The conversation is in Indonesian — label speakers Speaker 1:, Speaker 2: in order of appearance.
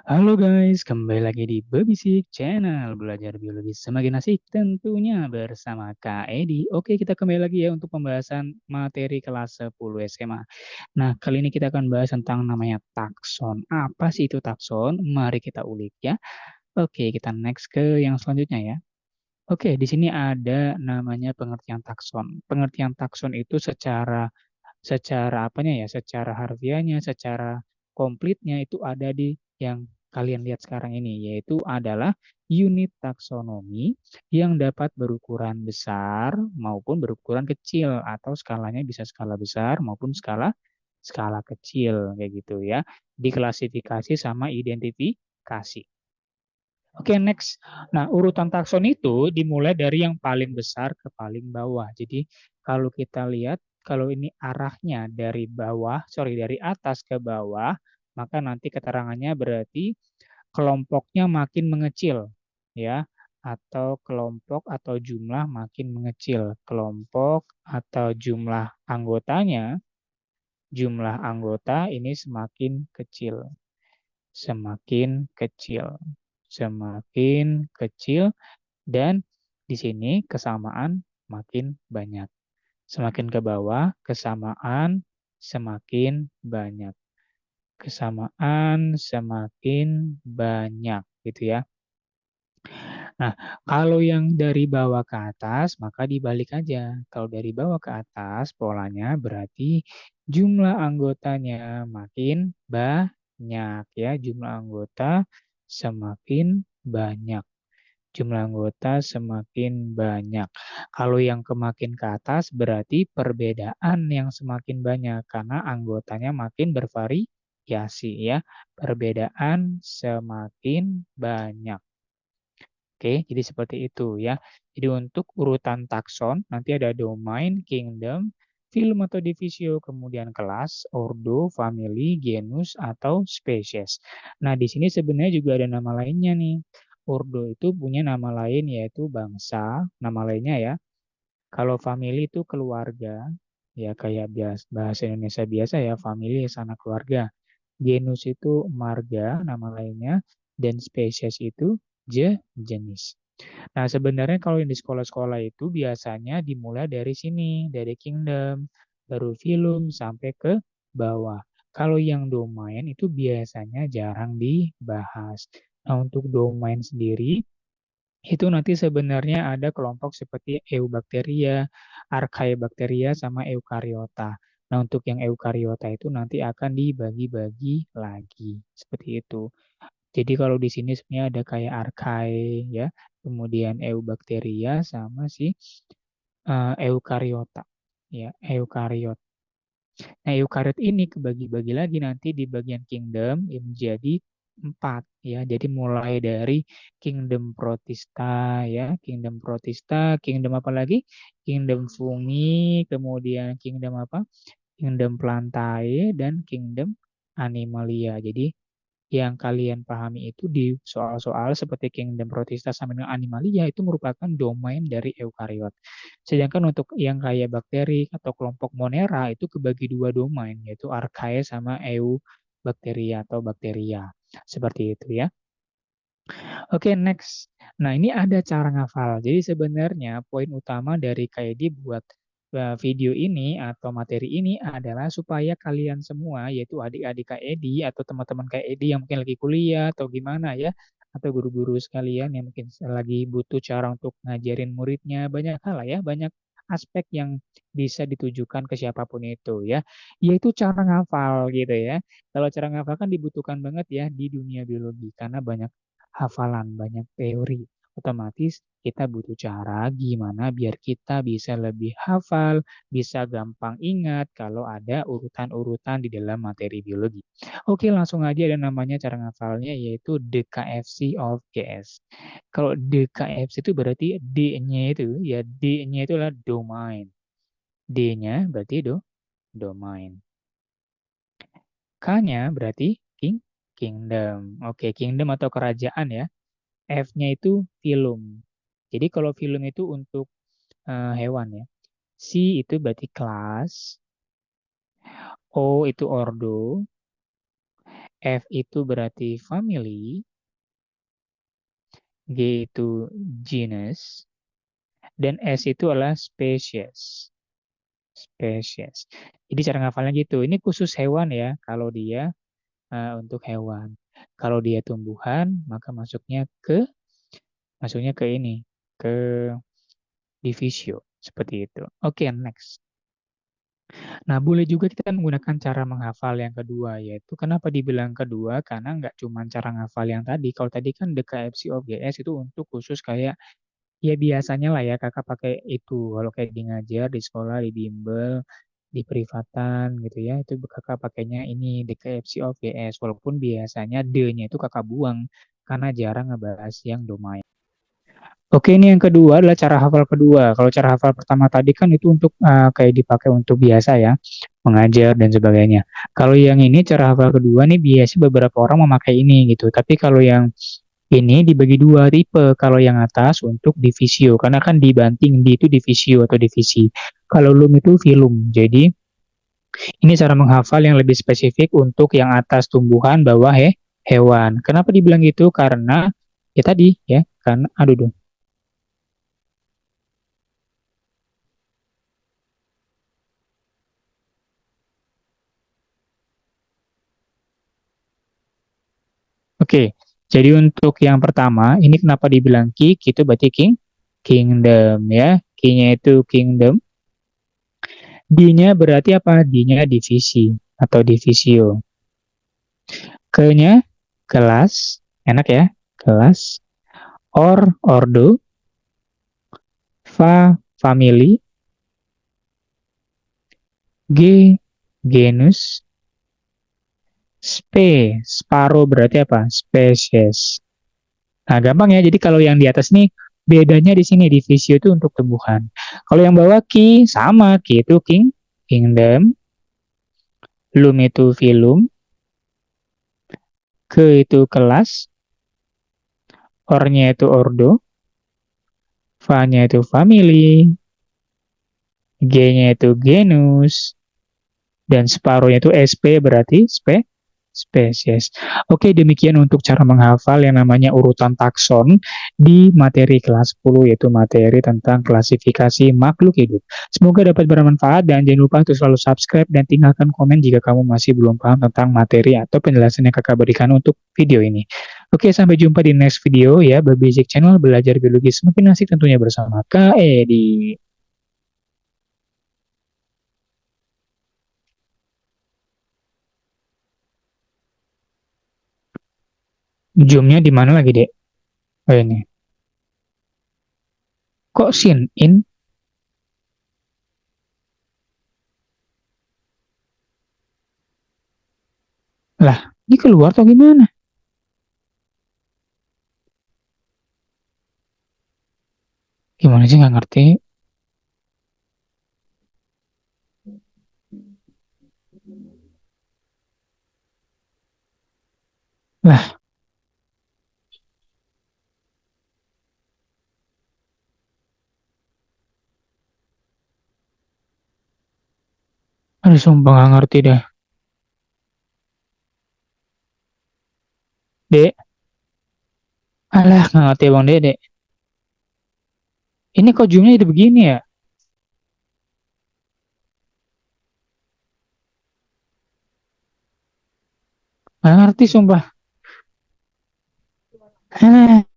Speaker 1: Halo guys, kembali lagi di Babisik Channel Belajar Biologi Semakin Asik tentunya bersama Kak Edi. Oke, kita kembali lagi ya untuk pembahasan materi kelas 10 SMA. Nah, kali ini kita akan bahas tentang namanya takson. Apa sih itu takson? Mari kita ulik ya. Oke, kita next ke yang selanjutnya ya. Oke, di sini ada namanya pengertian takson. Pengertian takson itu secara apanya ya, secara harfiahnya, secara komplitnya itu ada di yang kalian lihat sekarang ini, yaitu adalah unit taksonomi yang dapat berukuran besar maupun berukuran kecil atau skalanya bisa skala besar maupun skala skala kecil kayak gitu ya. Diklasifikasi sama identifikasi. Oke, next. Nah, urutan takson itu dimulai dari yang paling besar ke paling bawah. Jadi, kalau kita lihat, kalau ini arahnya dari bawah, sorry, dari atas ke bawah, maka nanti keterangannya berarti kelompoknya makin mengecil, ya, atau kelompok atau jumlah makin mengecil. Kelompok atau jumlah anggota ini semakin kecil, semakin kecil, semakin kecil. Dan di sini kesamaan makin banyak. Semakin ke bawah, kesamaan semakin banyak. Kesamaan semakin banyak, gitu ya. Nah, kalau yang dari bawah ke atas, maka dibalik aja. Kalau dari bawah ke atas, polanya berarti jumlah anggotanya makin banyak, ya. Jumlah anggota semakin banyak. Jumlah anggota semakin banyak. Kalau yang kemakin ke atas berarti perbedaan yang semakin banyak karena anggotanya makin bervariasi ya. Perbedaan semakin banyak. Oke, jadi seperti itu ya. Jadi untuk urutan takson nanti ada domain, kingdom, film atau divisio, kemudian kelas, ordo, family, genus atau spesies. Nah, di sini sebenarnya juga ada nama lainnya nih. Ordo itu punya nama lain yaitu bangsa, nama lainnya ya. Kalau family itu keluarga, ya kayak bahasa Indonesia biasa ya, family sanak keluarga. Genus itu marga, nama lainnya, dan spesies itu jenis. Nah, sebenarnya kalau yang di sekolah-sekolah itu biasanya dimulai dari sini, dari kingdom, baru film sampai ke bawah. Kalau yang domain itu biasanya jarang dibahas. Nah, untuk domain sendiri itu nanti sebenarnya ada kelompok seperti Eubacteria, Archaebacteria, sama Eukariota. Nah, untuk yang Eukariota itu nanti akan dibagi-bagi lagi. Seperti itu. Jadi kalau di sini sebenarnya ada kayak archae ya, kemudian eubacteria sama si eukariota ya, eukariot. Nah, eukariot ini kebagi-bagi lagi nanti di bagian kingdom yang menjadi 4 ya. Jadi mulai dari kingdom protista ya, kingdom protista, kingdom apa lagi? Kingdom fungi, kemudian kingdom apa? Kingdom plantae dan kingdom animalia. Jadi yang kalian pahami itu di soal-soal seperti Kingdom Protista sama dengan Animalia itu merupakan domain dari eukariot. Sedangkan untuk yang kayak bakteri atau kelompok Monera itu kebagi dua domain yaitu Archaea sama Eubacteria atau bakteria. Seperti itu ya. Oke, next. Nah, ini ada cara ngafal. Jadi sebenarnya poin utama dari kayak dibuat video ini atau materi ini adalah supaya kalian semua, yaitu adik-adik Kak Edi atau teman-teman Kak Edi yang mungkin lagi kuliah atau gimana ya, atau guru-guru sekalian yang mungkin lagi butuh cara untuk ngajarin muridnya, banyak hal lah ya, banyak aspek yang bisa ditujukan ke siapapun itu ya, yaitu cara ngafal gitu ya. Kalau cara ngafal kan dibutuhkan banget ya di dunia biologi karena banyak hafalan, banyak teori. Otomatis kita butuh cara gimana biar kita bisa lebih hafal, bisa gampang ingat kalau ada urutan-urutan di dalam materi biologi. Oke, langsung aja ada namanya cara ngafalnya yaitu DKFC of GS. Kalau DKFC itu berarti D-nya itu ya D-nya itu adalah domain. D-nya berarti domain. K-nya berarti kingdom. Oke, kingdom atau kerajaan ya. F-nya itu film. Jadi kalau film itu untuk hewan ya. C itu berarti kelas, O itu ordo, F itu berarti family, G itu genus, dan S itu adalah species. Spesies. Jadi cara ngafalnya gitu. Ini khusus hewan ya. Kalau dia untuk hewan. Kalau dia tumbuhan, maka masuknya ke ini, ke divisio seperti itu. Oke, next. Nah, boleh juga kita menggunakan cara menghafal yang kedua, yaitu kenapa dibilang kedua? Karena nggak cuma cara ngafal yang tadi. Kalau tadi kan the KFC of GS itu untuk khusus kayak ya biasanya lah ya kakak pakai itu kalau kayak di ngajar di sekolah di bimbel di privatan gitu ya itu kakak pakainya ini DKFC of GS walaupun biasanya D-nya itu kakak buang karena jarang ngebahas yang domain. Oke, ini yang kedua adalah cara hafal kedua. Kalau cara hafal pertama tadi kan itu untuk kayak dipakai untuk biasa ya, mengajar dan sebagainya. Kalau yang ini cara hafal kedua nih biasa beberapa orang memakai ini gitu. Tapi kalau yang ini dibagi dua tipe. Kalau yang atas untuk divisio, karena kan dibanting di itu divisio atau divisi. Kalau lum itu filum. Jadi ini cara menghafal yang lebih spesifik untuk yang atas tumbuhan, bawah hewan. Kenapa dibilang gitu? Karena ya tadi ya, karena aduh dong. Oke. Jadi untuk yang pertama, ini kenapa dibilang ki? Itu berarti kingdom ya. Q-nya itu kingdom. D-nya berarti apa? D-nya divisi atau divisio. Ke-nya kelas, enak ya, kelas. Ordo, family, G, genus, separuh berarti apa? Spesies. Nah, gampang ya. Jadi kalau yang di atas nih bedanya di sini divisi itu untuk tumbuhan. Kalau yang bawah ki sama, ki itu kingdom, lum itu filum, ke itu kelas, ornya itu ordo, fa-nya itu family, G-nya itu genus, dan separuhnya itu SP berarti spesies. Oke, demikian untuk cara menghafal yang namanya urutan takson di materi kelas 10 yaitu materi tentang klasifikasi makhluk hidup. Semoga dapat bermanfaat dan jangan lupa untuk selalu subscribe dan tinggalkan komen jika kamu masih belum paham tentang materi atau penjelasan yang kakak berikan untuk video ini. Oke, sampai jumpa di next video ya. Basic Channel belajar biologi semakin asik tentunya bersama Kak Edi. Zoomnya di mana lagi, Dek? Oh, ini. Kok sin in? Lah, ini keluar atau gimana? Gimana sih nggak ngerti? Lah, aduh sumpah nggak ngerti dah. Dek, alah nggak ngerti bang Dek. Ini kok zoomnya jadi begini ya? Nggak ngerti sumpah. Alah.